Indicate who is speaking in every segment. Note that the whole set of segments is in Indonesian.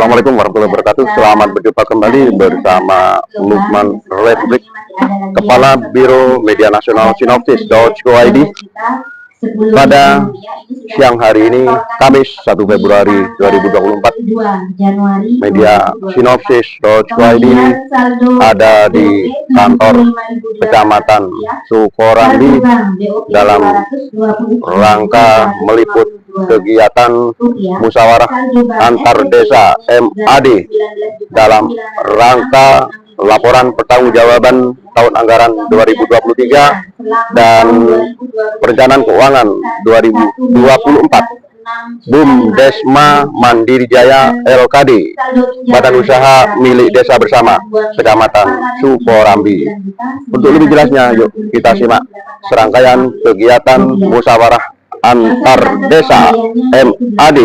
Speaker 1: Assalamualaikum warahmatullahi wabarakatuh. Selamat berjumpa kembali bersama Lukman Republik, Kepala Biro Media Nasional Sinopsis.co.id. Pada siang hari ini, Kamis 1 Februari 2024, media Sinopsis.co.id ada di kantor Kecamatan Sukorambi dalam rangka meliput kegiatan musyawarah antar desa MAD dalam rangka laporan pertanggungjawaban tahun anggaran 2023 dan perencanaan keuangan 2024 BUMDesma Mandiri Jaya LKD, Badan Usaha Milik Desa Bersama, Kecamatan Sukorambi. Untuk lebih jelasnya, yuk kita simak serangkaian kegiatan musyawarah antar desa MAD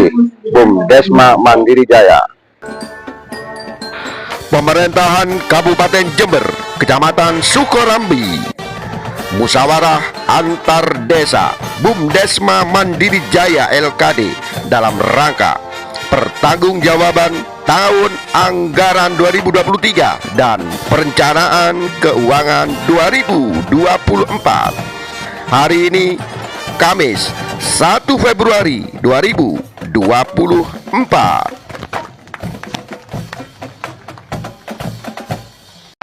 Speaker 1: BUMDesma Mandiri Jaya.
Speaker 2: Pemerintahan Kabupaten Jember, Kecamatan Sukorambi, musyawarah antar desa BUMDesma Mandiri Jaya LKD dalam rangka pertanggungjawaban tahun anggaran 2023 dan perencanaan keuangan 2024. Hari ini Kamis 1 Februari 2024.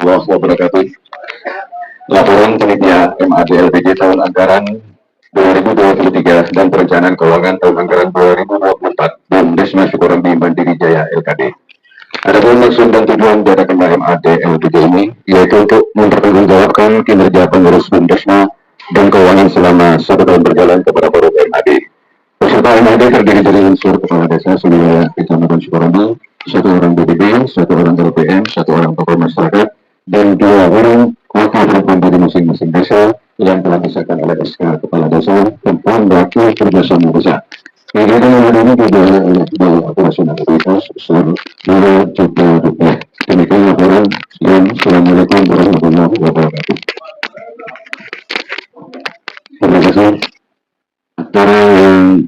Speaker 3: Wabarakatuh. Laporan panitia MAD LPJ tahun anggaran 2023 dan perencanaan keuangan tahun anggaran 2024 BUMDesma Sukorambi Mandiri Jaya LKD. Adapun maksud dan tujuan diadakannya MAD LPJ ini yaitu untuk mempertanggungjawabkan kinerja pengurus BUMDesma dan keuangan selama 1 tahun berjalan kepada forum MAD. Peserta MAD terdiri dari unsur kepala desa seluruh Kecamatan Sukorambi, 1 orang BDB, 1 orang LPM, 1 orang tokoh masyarakat, dan 2 orang wakil perempuan dari masing-masing desa yang telah disahkan oleh SK Kepala Desa tentang wakil kerjasama desa. Kegiatan yang ini dibiayai oleh biaya operasional otoritas sebesar Rp2 juta. Demikian laporan. Assalamualaikum warahmatullahi wabarakatuh. Terima kasih. Acara yang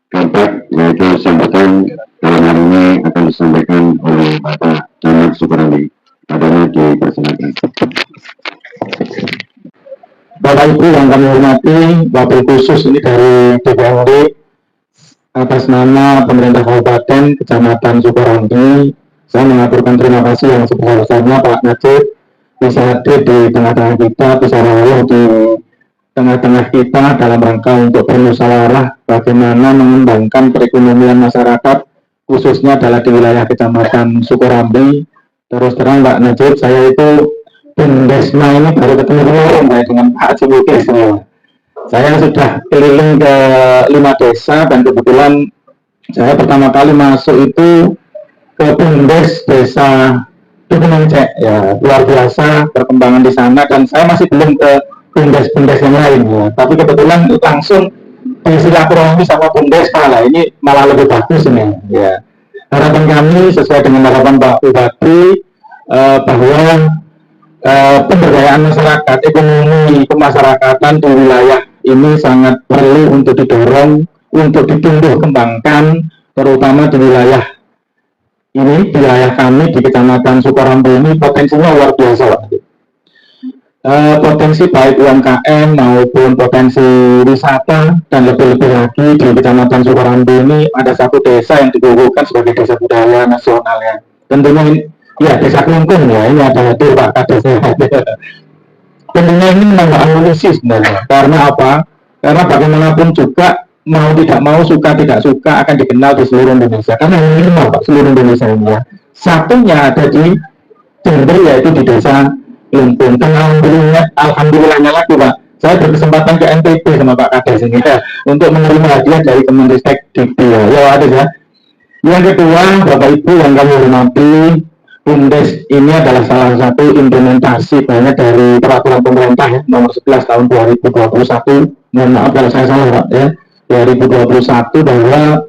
Speaker 3: keempat yaitu sambutan dalam hari ini akan disampaikan oleh Bapak Camat Sukorambi. Adanya dipersilakan.
Speaker 4: Bapak Ibu yang kami hormati, wabil khusus ini dari DPRD atas nama pemerintah Kabupaten Kecamatan Sukorambi, saya mengaturkan terima kasih yang sebesar-besarnya Pak Najib bisa hadir di tengah-tengah kita, bisa rawuh di tengah-tengah kita dalam rangka untuk bermusyawarah bagaimana mengembangkan perekonomian masyarakat, khususnya adalah di wilayah Kecamatan Sukorambi. Terus terang Pak Najib, saya itu BUMDesma ini baru ketemu kemarin dengan Pak Cibukis. Saya sudah keliling ke 5 desa dan kebetulan saya pertama kali masuk itu ke BUMDes Desa Dukunencek. Ya, luar biasa perkembangan di sana dan saya masih belum ke BUMDes yang lain. Ya. Tapi kebetulan langsung disilaturahmi sama BUMDesma lah. Ini malah lebih bagus ini. Ya. Harapan kami sesuai dengan harapan Pak Bupati bahwa pemberdayaan masyarakat, ekonomi kemasyarakatan di wilayah ini sangat perlu untuk didorong, untuk ditumbuh kembangkan, terutama di wilayah ini, di wilayah kami di Kecamatan Sukorambi ini potensinya luar biasa. Potensi baik UMKM maupun potensi wisata dan lebih-lebih lagi di Kecamatan Sukorambi ini ada satu desa yang dikukuhkan sebagai desa budaya nasional ya. Tentunya ini, ya desa Kelungkung ya, ini ada hadir Pak Kades. Tentunya ini menambah amunisi sebenarnya. Karena apa? Karena bagaimanapun juga mau tidak mau, suka tidak suka akan dikenal di seluruh Indonesia. Karena ini Pak, seluruh Indonesia ini ya. Satunya ada di Jember yaitu di desa Kelungkung. Alhamdulillahnya lagi Pak, saya berkesempatan ke NTB sama Pak Kades ini ya, untuk menerima hadiah dari Kemenristek Dikti ya ada ya. Yang kedua, Bapak Ibu yang kami hormati, BUMDes ini adalah salah satu implementasi banyak dari peraturan pemerintah ya, nomor 11 tahun 2021. Mohon maaf kalau saya salah Pak ya, 2021 bahwa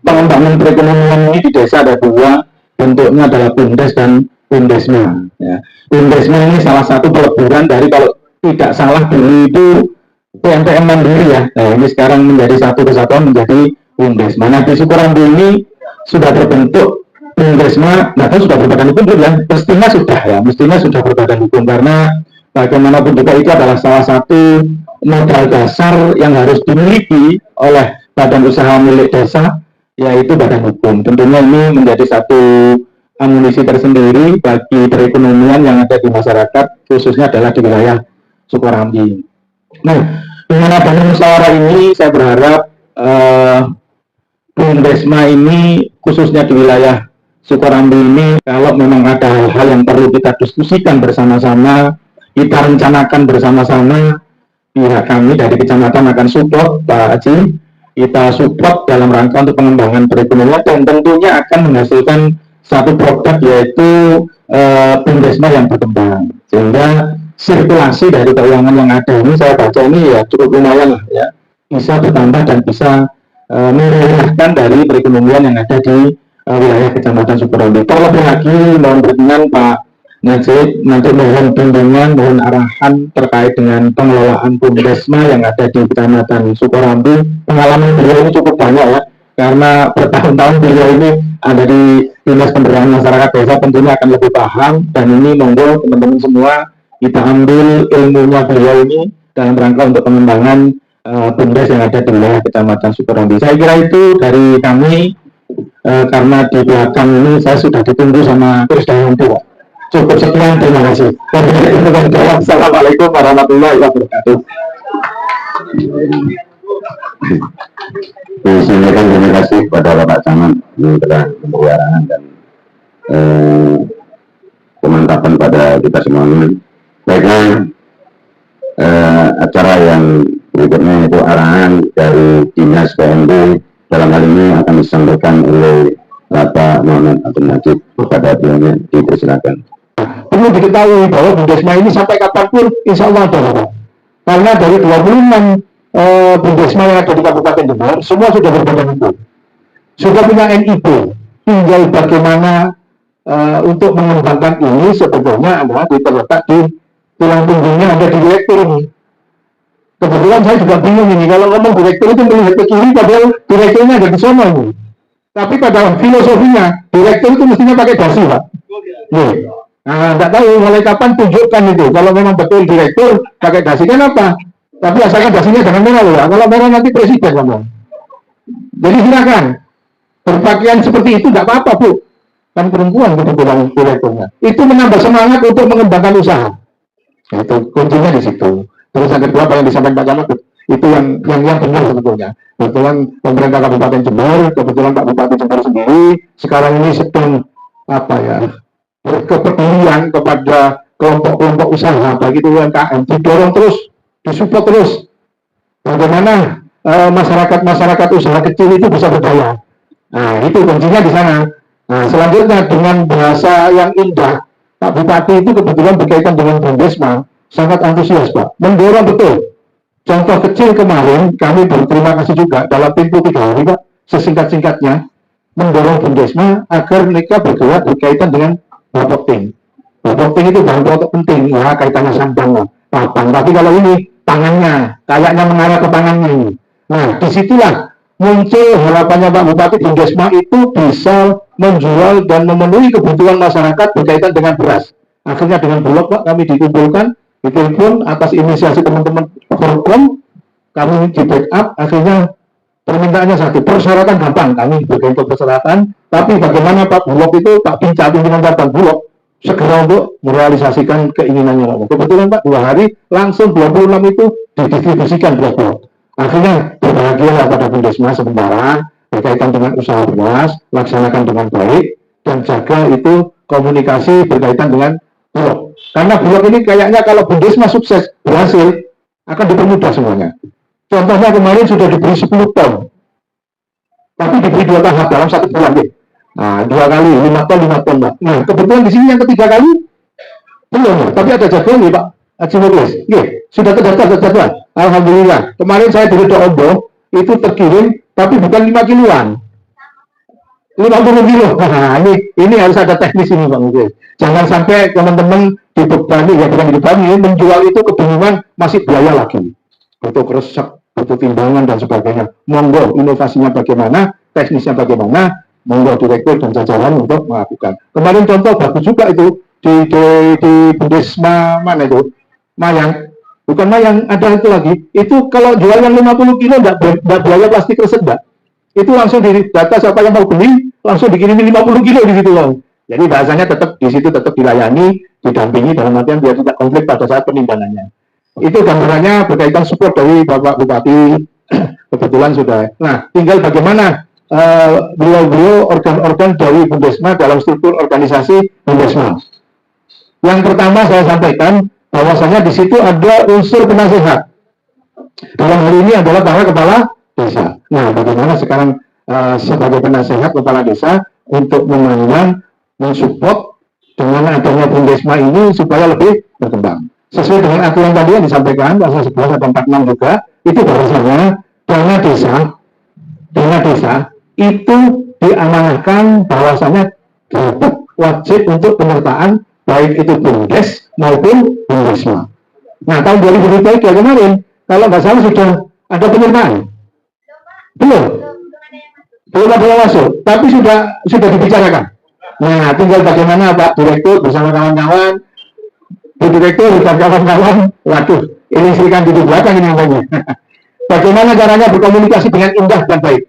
Speaker 4: pengembangan perekonomian ini di desa ada 2, bentuknya adalah BUMDes dan BUMDesma. Ya. BUMDesma ini salah satu peleburan dari, kalau tidak salah dulu itu PMPM Mandiri ya. Nah, ini sekarang menjadi satu kesatuan menjadi BUMDesma. Nah, di Sukorambi ini sudah terbentuk Bumdesma, nah kan sudah berbadan hukum belum ya? Mestinya sudah berbadan hukum, karena bagaimanapun juga itu adalah salah satu modal dasar yang harus dimiliki oleh badan usaha milik desa, yaitu badan hukum. Tentunya ini menjadi satu amunisi tersendiri bagi perekonomian yang ada di masyarakat, khususnya adalah di wilayah Sukorambi. Nah, dengan adanya musyawarah ini, saya berharap Bumdesma ini, khususnya di wilayah Sukorambi ini, kalau memang ada hal-hal yang perlu kita diskusikan bersama-sama, kita rencanakan bersama-sama, pihak kami dari kecamatan akan support Pak Haji, kita support dalam rangka untuk pengembangan perekonomian, dan tentunya akan menghasilkan satu produk, yaitu Bumdesma yang berkembang, sehingga sirkulasi dari keuangan yang ada ini, saya baca ini ya cukup lumayan lah ya, bisa bertambah dan bisa merelahkan dari perekonomian yang ada di wilayah Kecamatan Sukorambi. Terlebih lagi mohon berkenan Pak Najib, nanti mohon bimbingan, mohon arahan terkait dengan pengelolaan Bumdesma yang ada di Kecamatan Sukorambi. Pengalaman beliau ini cukup banyak ya, karena bertahun-tahun beliau ini ada di Dinas Pemberdayaan Masyarakat Desa, tentunya akan lebih paham, dan ini monggo teman-teman semua kita ambil ilmunya beliau ini dalam rangka untuk pengembangan Bumdes yang ada di wilayah Kecamatan Sukorambi. Saya kira itu dari kami. Karena di belakang ini saya sudah ditunggu sama Terus Dayanti, Pak. Cukup sekian, terima kasih. Assalamualaikum warahmatullahi wabarakatuh.
Speaker 3: Saya terima kasih kepada Bapak Camat yang telah memberi arahan dan pemantapan pada kita semuanya. Baiklah, acara yang berikutnya itu arahan dari Dinas PMD. Dalam hal ini akan disampaikan oleh Bapak Muhammad Abdul Najib, kepada beliau, dipersilakan.
Speaker 4: Perlu diketahui bahwa Bumdesma ini sampai kapanpun insya Allah ada, Bapak. Karena dari 26 Bumdesma yang ada di Kabupaten Jember, semua sudah berbadan hukum, sudah punya NIP. Tinggal bagaimana untuk mengembangkan ini sebetulnya adalah terletak di tulang punggungnya ada di direktur ini. Kebetulan saya juga bingung ini, kalau ngomong direktur itu melihat ke kiri, padahal direkturnya ada di sana ini. Tapi pada filosofinya, direktur itu mestinya pakai dasi, Pak. Nah, nggak tahu mulai kapan tunjukkan itu. Kalau memang betul direktur pakai dasi, kan apa? Tapi asalkan dasinya jangan merah loh ya. Kalau merah nanti presiden ngomong. Jadi silakan berpakaian seperti itu nggak apa-apa, Bu. Kan perempuan kebetulan direkturnya. Itu menambah semangat untuk mengembangkan usaha. Itu kuncinya di situ. Terus yang kedua, apa yang disampaikan Pak Camat, itu yang benar sebetulnya. Kebetulan pemerintah Kabupaten Jember, kebetulan Pak Bupati Jember sendiri sekarang ini sedang berkepedulian kepada kelompok-kelompok usaha, baik itu UMKM, didorong terus, disupport terus. Bagaimana masyarakat usaha kecil itu bisa berdaya. Nah, itu kuncinya di sana. Nah, selanjutnya dengan bahasa yang indah, Pak Bupati itu kebetulan berkaitan dengan Bumdesma, sangat antusias, Pak, mendorong betul. Contoh kecil kemarin, kami berterima kasih juga dalam tempo 3 hari, Pak, sesingkat-singkatnya, mendorong Bumdesma agar mereka bergerak berkaitan dengan bapokting. Bapokting itu bahan pokok penting, ya, kaitannya sambang, papang. Tapi kalau ini, tangannya, kayaknya mengarah ke tangannya ini. Nah, disitulah muncul harapannya Pak Bupati, Bumdesma itu bisa menjual dan memenuhi kebutuhan masyarakat berkaitan dengan beras. Akhirnya dengan Bulog, Pak, kami dikumpulkan, itu pun atas inisiasi teman-teman Forkom, kami di backup, akhirnya permintaannya satu, persyaratan gampang, kami berikan persyaratan, tapi bagaimana Pak Bulog itu, Pak Pinca pimpinan Bapak Bulog, segera untuk merealisasikan keinginannya. Kebetulan Pak, 2 hari, langsung 26 itu didistribusikan beras Bulog. Akhirnya berbahagialah pada Bumdesma sementara, berkaitan dengan usaha beras, laksanakan dengan baik, dan jaga itu komunikasi berkaitan dengan Bulog. Karena Bulog ini kayaknya kalau Bumdesma sukses, berhasil, akan dipermudah semuanya. Contohnya kemarin sudah diberi 10 ton, tapi diberi 2 tahap dalam 1 bulan. Nah, 2 kali, 5 ton, 5 ton, Pak. Nah, kebetulan di sini yang ketiga kali, belum, tapi ada jadwalnya, Pak. Acimulis, sudah terdaftar. Alhamdulillah. Kemarin saya dari Doombo, itu terkirim, tapi bukan 5 kiloan. 50 kilo. Nah, ini harus ada teknis ini, Bang. Jangan sampai teman-teman dibebani, ya bukan dibebani, menjual itu kebingungan, masih biaya lagi. Butuh resep, butuh timbangan dan sebagainya. Monggo, inovasinya bagaimana, teknisnya bagaimana, monggo direktur dan jajaran untuk melakukan. Kemarin contoh bagus juga itu di Bundesma mana itu, Mayang, bukan Mayang, ada itu lagi. Itu kalau jual yang 50 kilo enggak biaya plastik resep enggak. Itu langsung di data siapa yang mau beli, langsung dikirimin 50 kilo di situ loh. Jadi bahasanya tetap di situ tetap dilayani, didampingi dalam artian biar tidak konflik pada saat penimbangannya. Itu gambarannya berkaitan support dari Bapak Bupati, kebetulan sudah. Nah, tinggal bagaimana beliau-beliau organ-organ dari Bundesma dalam struktur organisasi Bundesma. Yang pertama saya sampaikan bahwasanya di situ ada unsur penasehat. Dalam hal ini adalah para kepala desa. Nah, bagaimana sekarang sebagai penasehat kepala desa untuk memandang, mensupport dengan adanya Bundesma ini supaya lebih berkembang. Sesuai dengan aturan tadi yang disampaikan pasal 11 atau 46 juga, itu bahwasanya dana desa itu diamanahkan bahwasanya dapat wajib untuk penyertaan baik itu Bumdes maupun Bundesma. Nah, tahun 2023 kemarin kalau nggak salah sudah ada penyertaan. Belum ada yang masuk, tapi sudah dibicarakan. Nah, tinggal bagaimana Pak Direktur bersama kawan-kawan, Bu Direktur dan kawan-kawan, waduh, ini serikan di belakang ini namanya. Bagaimana caranya berkomunikasi dengan indah dan baik.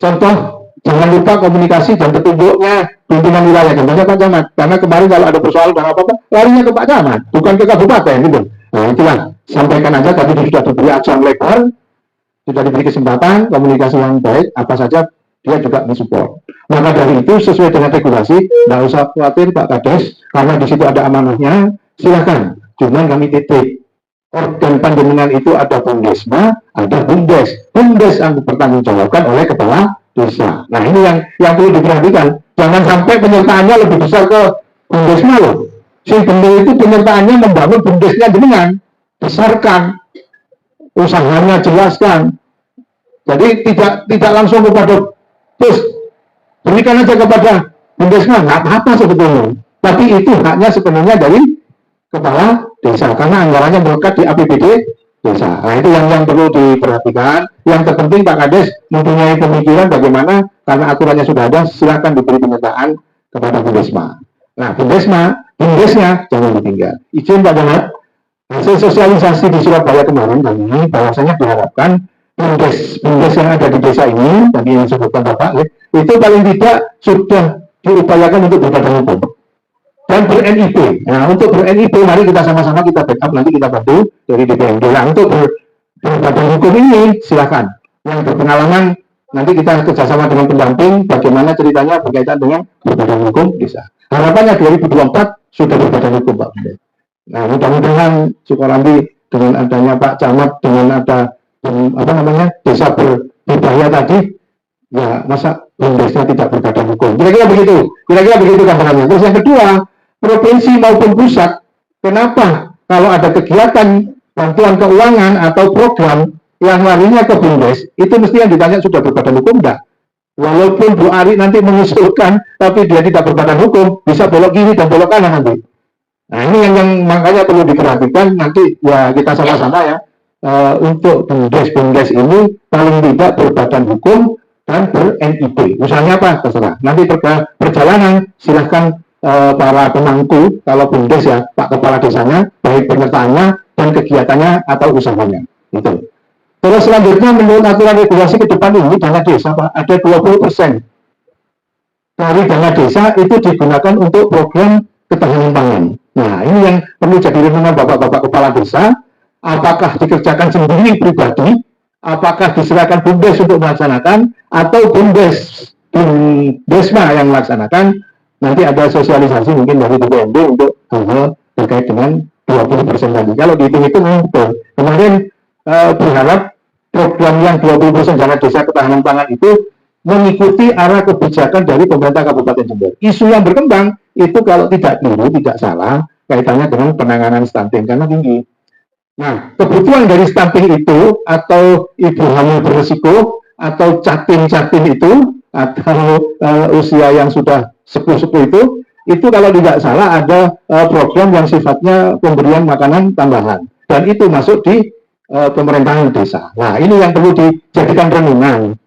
Speaker 4: Contoh, jangan lupa komunikasi dan petunjuknya pimpinan wilayah, contohnya Pak Camat. Karena kemarin kalau ada persoalan dan apa-apa, larinya ke Pak Camat, bukan ke kabupaten gitu. Nah, itulah, sampaikan aja, tapi sudah diberi acuan lebar, sudah diberi kesempatan, komunikasi yang baik, apa saja dia juga mensupport. Maka dari itu sesuai dengan regulasi, tidak usah khawatir Pak Kades, karena di situ ada amanahnya, silakan. Cuman kami titip, organ panjenengan itu ada Bundesma, ada Bumdes. Bumdes yang dipertanggungjawabkan oleh kepala desa. Nah, ini yang perlu diperhatikan. Jangan sampai penyertaannya lebih besar ke Bundesma loh. Si benar itu penyertaannya membangun Bumdesnya dengan besarkan, usahanya jelaskan. Jadi tidak langsung kepada terus berikan aja kepada Bundesma, nggak apa-apa sebetulnya. Tapi itu haknya sepenuhnya dari kepala desa, karena anggarannya melekat di APBD desa. Nah, itu yang perlu diperhatikan. Yang terpenting Pak Kades mempunyai pemikiran bagaimana, karena aturannya sudah ada, silakan diberi penyertaan kepada Bundesma. Nah, Bundesnya jangan ditinggal. Izin Pak Camat, hasil sosialisasi di Surabaya kemarin bahwasanya diharapkan Bumdes yang ada di desa ini, tadi yang disebutkan Bapak, itu paling tidak sudah diupayakan untuk berbadan hukum dan ber-NIP. Nah, untuk ber-NIP, mari kita sama-sama kita backup, nanti kita bantu dari DPRD. Nah, untuk berbadan hukum ini, silakan. Yang berpengalaman, nanti kita kerjasama dengan pendamping, bagaimana ceritanya berkaitan dengan berbadan hukum desa. Harapannya 2024 sudah berbadan hukum, Pak. Nah, mudah-mudahan Sukorambi dengan adanya Pak Camat, dengan ada desa berbudaya tadi, ya masa Bumdesnya tidak berbadan hukum. Kira-kira begitu gambarannya. Terus yang kedua, provinsi maupun pusat, kenapa kalau ada kegiatan bantuan keuangan atau program yang larinya ke Bumdes, itu mesti yang ditanya sudah berbadan hukum enggak? Walaupun Bu Ari nanti mengusulkan, tapi dia tidak berbadan hukum, bisa belok kiri dan belok kanan nanti. Nah, ini yang makanya perlu diperhatikan, nanti ya kita sama-sama ya, untuk Bumdes ini paling tidak berbadan hukum dan ber-NIP. Usahanya apa? Terserah. Nanti perjalanan silahkan para pemangku, kalau Bumdes ya Pak Kepala Desanya, baik penyertaannya dan kegiatannya atau usahanya. Itu. Terus selanjutnya menurut aturan regulasi ke depan ini dana desa Pak, ada 20% dari dana desa itu digunakan untuk program ketahanan pangan. Nah, ini yang perlu jadi renungan Bapak-Bapak Kepala Desa. Apakah dikerjakan sendiri pribadi, apakah diserahkan Bumdes untuk melaksanakan, atau Bumdesma yang melaksanakan. Nanti ada sosialisasi mungkin dari DPRD untuk hal-hal terkait dengan 20% tadi. Kalau dihitung-hitung betul. Kemarin berharap program yang 20% dana desa ketahanan pangan itu mengikuti arah kebijakan dari pemerintah Kabupaten Jember. Isu yang berkembang itu kalau tidak keliru, tidak salah, kaitannya dengan penanganan stunting karena tinggi. Nah, kebutuhan dari stunting itu, atau ibu hamil berisiko, atau catin-catin itu, atau usia yang sudah sepuh-sepuh itu kalau tidak salah ada program yang sifatnya pemberian makanan tambahan. Dan itu masuk di pemerintahan desa. Nah, ini yang perlu dijadikan renungan.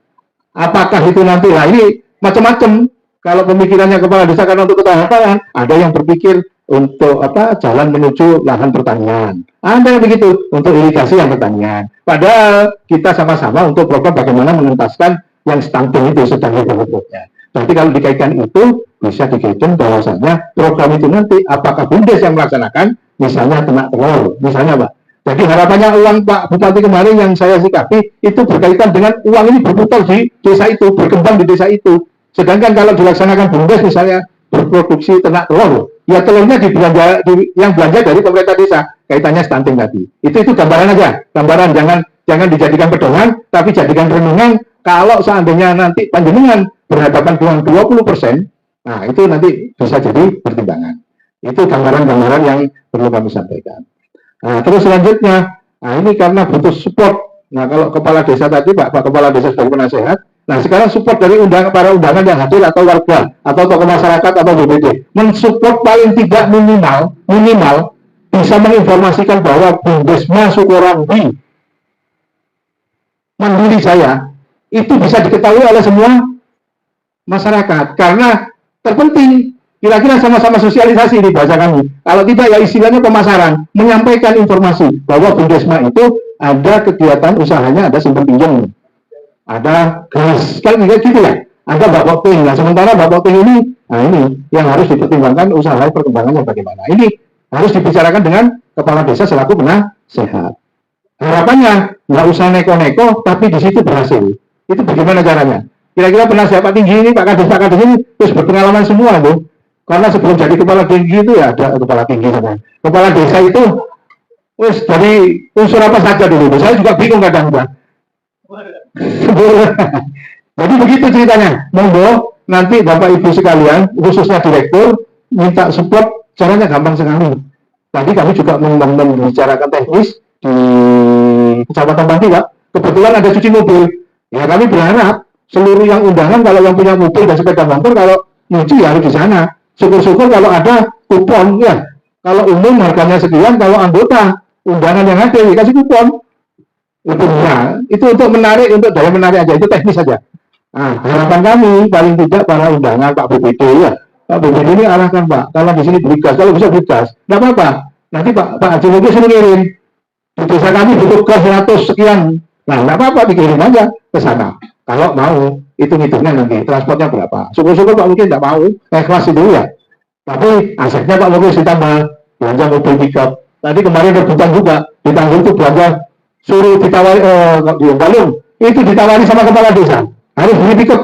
Speaker 4: Apakah itu nanti, nah ini macam-macam. Kalau pemikirannya kepala desa karena untuk ketahanan, ada yang berpikir untuk jalan menuju lahan pertanian, ada yang begitu untuk irigasi yang pertanian. Padahal kita sama-sama untuk program bagaimana menuntaskan yang stunting itu sedang hidup-hidupnya. Nanti kalau dikaitkan itu bisa dikaitkan bahwasanya program itu nanti apakah BUMDes yang melaksanakan, misalnya ternak telur, misalnya Pak. Jadi harapannya uang Pak Bupati kemarin yang saya sikapi itu berkaitan dengan uang ini berputar di desa itu, berkembang di desa itu. Sedangkan kalau dilaksanakan BUMDes misalnya berproduksi ternak telur, ya telurnya yang belanja dari pemerintah desa, kaitannya stunting tadi. Itu gambaran aja, gambaran, jangan dijadikan pedoman, tapi jadikan renungan. Kalau seandainya nanti panjenengan berhadapan dengan 20%, nah itu nanti bisa jadi pertimbangan. Itu gambaran-gambaran yang perlu kami sampaikan. Nah, terus selanjutnya, nah ini karena butuh support. Nah, kalau kepala desa tadi, Pak Kepala Desa sebagai penasehat, nah sekarang support dari para undangan yang hadir atau warga, atau tokoh masyarakat, atau BPD, mensupport paling tidak minimal bisa menginformasikan bahwa Bumdesma Sukorambi Mandiri Jaya itu bisa diketahui oleh semua masyarakat, karena terpenting. Kira-kira sama-sama sosialisasi di bahasa kami. Kalau tidak ya istilahnya pemasaran, menyampaikan informasi bahwa Bumdesma itu ada kegiatan usahanya, ada simpan pinjam, ada gas, kan gitu ya. Ada Bapak Ping. Nah, sementara Bapak Ping ini, nah ini yang harus dipertimbangkan usaha perkembangannya bagaimana. Ini harus dibicarakan dengan kepala desa selaku penasehat. Harapannya nggak usah neko-neko, tapi di situ berhasil. Itu bagaimana caranya? Kira-kira penasehat Pak Tinggi ini, Pak Kades ini terus berpengalaman semua tuh. Karena sebelum jadi kepala tinggi itu ya ada kepala tinggi sama. Kepala desa itu wes dari unsur apa saja dulu. Saya juga bingung kadang-kadang. Jadi begitu ceritanya. Monggo nanti Bapak Ibu sekalian, khususnya direktur, minta support, caranya gampang sekali. Tadi kami juga membicarakan teknis di Kecamatan Pati, Pak. Kebetulan ada cuci mobil. Ya kami berharap seluruh yang undangan, kalau yang punya mobil dan sepeda motor, kalau nyuci ya harus di sana. Syukur-syukur kalau ada kupon, ya. Kalau umum harganya sekian, kalau anggota undangan yang ada dikasih kupon. Itu untuk menarik, untuk daya menarik aja, itu teknis saja. Nah, harapan kami paling tidak para undangan Pak BPD ya. Pak BPD ini arahkan Pak, kalau di sini beli gas, kalau bisa beli gas, nggak apa-apa. Nanti Pak Haji Mugi suruh ngirim. Di desa kami butuh gas 100 sekian. Nah, nggak apa-apa, dikirim aja ke sana. Kalau mau, hitungnya nanti, transportnya berapa. Syukur-syukur Pak Mungkin nggak mau, kelas itu ya. Tapi asetnya Pak Mungkin ditambah, belanja mobil pickup. Tadi kemarin rebutan juga, ditanggung itu belanja, suruh ditawari, di Balung, itu ditawari sama kepala desa. Harus beli pickup,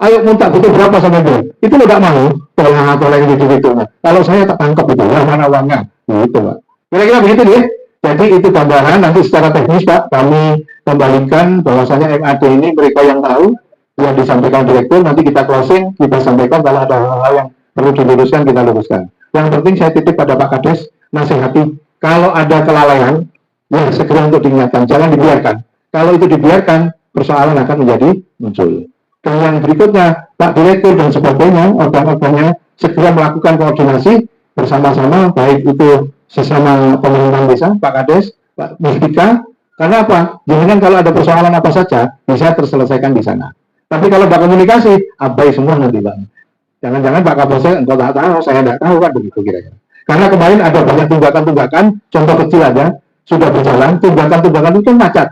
Speaker 4: ayo minta butuh berapa sama dia. Itu lo nggak mau, tolong gitu-gitu. Kalau saya tak tangkap itu, ya mana uangnya. Gitu Pak. Kira-kira begitu deh. Jadi itu gambaran, nanti secara teknis Pak, kami kembalikan bahwasanya MAD ini mereka yang tahu, yang disampaikan direktur, nanti kita closing, kita sampaikan kalau ada hal-hal yang perlu diluruskan, kita luruskan. Yang penting saya titip pada Pak Kades, nasihati, kalau ada kelalaian, ya segera untuk diingatkan, jangan dibiarkan. Kalau itu dibiarkan, persoalan akan menjadi muncul. Dan yang berikutnya, Pak Direktur dan sebagainya, organ-organnya segera melakukan koordinasi bersama-sama, baik itu sesama pemerintahan desa, Pak Kades, Pak Musbika. Karena apa? Jangan kalau ada persoalan apa saja, bisa terselesaikan di sana. Tapi kalau Pak komunikasi, abai semua nanti Pak. Jangan-jangan Pak Kapolsek, engkau tak tahu, saya tidak tahu kan begitu kira-kira. Karena kemarin ada banyak tunggakan-tunggakan, contoh kecil aja, sudah berjalan, tunggakan-tunggakan itu macet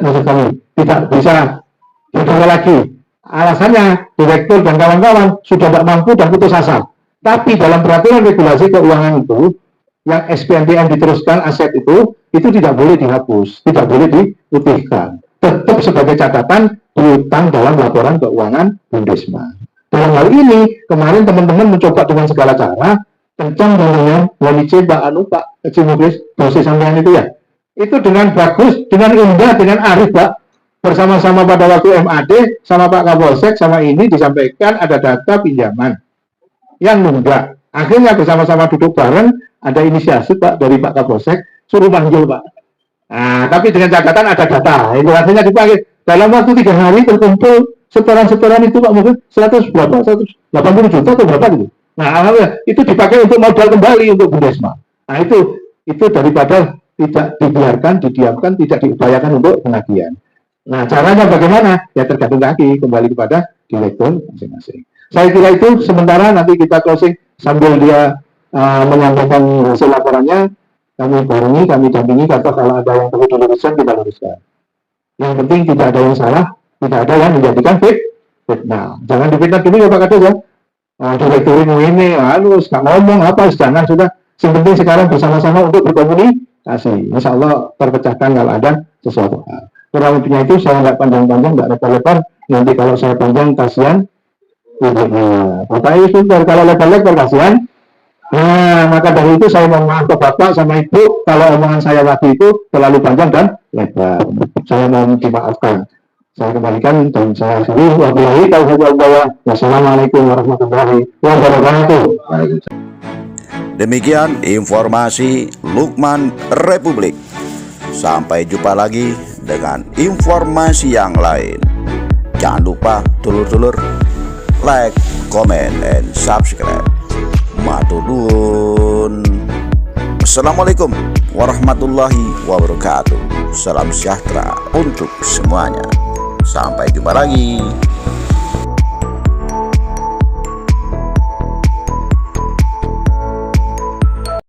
Speaker 4: maksud kami, tidak bisa dibawa lagi. Alasannya, direktur dan kawan-kawan sudah tidak mampu dan putus asa. Tapi dalam peraturan regulasi keuangan itu, yang SPNBM diteruskan aset itu tidak boleh dihapus, tidak boleh diputihkan. Tetap sebagai catatan diutang dalam laporan keuangan Bumdesma. Dalam hal ini, kemarin teman-teman mencoba dengan segala cara, kencang dengan Wanice, Pak Cimugis, dosis sampean itu ya. Itu dengan bagus, dengan indah, dengan arif Pak. Bersama-sama pada waktu MAD, sama Pak Kapolsek, sama ini disampaikan ada data pinjaman yang nunggak. Akhirnya bersama-sama duduk bareng, ada inisiasi Pak dari Pak Kapolsek, suruh manggil Pak. Nah, tapi dengan catatan ada data. Itu artinya dipanggil. Dalam waktu 3 hari terkumpul setoran-setoran itu Pak mungkin 100 berapa? 180 juta atau berapa gitu. Nah, alhamdulillah itu dipakai untuk modal kembali untuk Bumdesma. Nah, itu daripada tidak dibiarkan, didiamkan, tidak diupayakan untuk penagihan. Nah, caranya bagaimana? Ya tergantung lagi kembali kepada direktur masing-masing. Saya kira itu sementara, nanti kita closing sambil dia menyampaikan hasil laporannya. Kami barengi, kami dampingi, atau kalau ada yang perlu diluruskan, kita luruskan. Yang penting tidak ada yang salah, tidak ada yang menjadikan fitnah. Jangan difitnah dulu ya Pak Kades ya. Direktur ini, harus nggak ngomong apa, jangan sudah. Yang penting sekarang bersama-sama untuk berkomunikasi. Insya Allah terpecahkan kalau ada sesuatu hal. Kurang lebihnya itu saya nggak panjang-panjang, nggak lebar-lebar. Nanti kalau saya panjang kasihan. Bapak Ibu pintar, kalau lebar-lebar kasihan. Nah, maka dari itu saya mohon maaf ke Bapak sama Ibu kalau omongan saya tadi itu terlalu panjang dan lebar. Saya mohon dimaafkan. Saya kembalikan dan saya akhiri. Wabillahi taufiq wal hidayah. Wassalamualaikum warahmatullahi wabarakatuh.
Speaker 5: Demikian informasi Lukman Republik. Sampai jumpa lagi dengan informasi yang lain. Jangan lupa dulur-dulur like, comment, and subscribe. Matur nuwun. Assalamualaikum warahmatullahi wabarakatuh. Salam sejahtera untuk semuanya. Sampai jumpa lagi.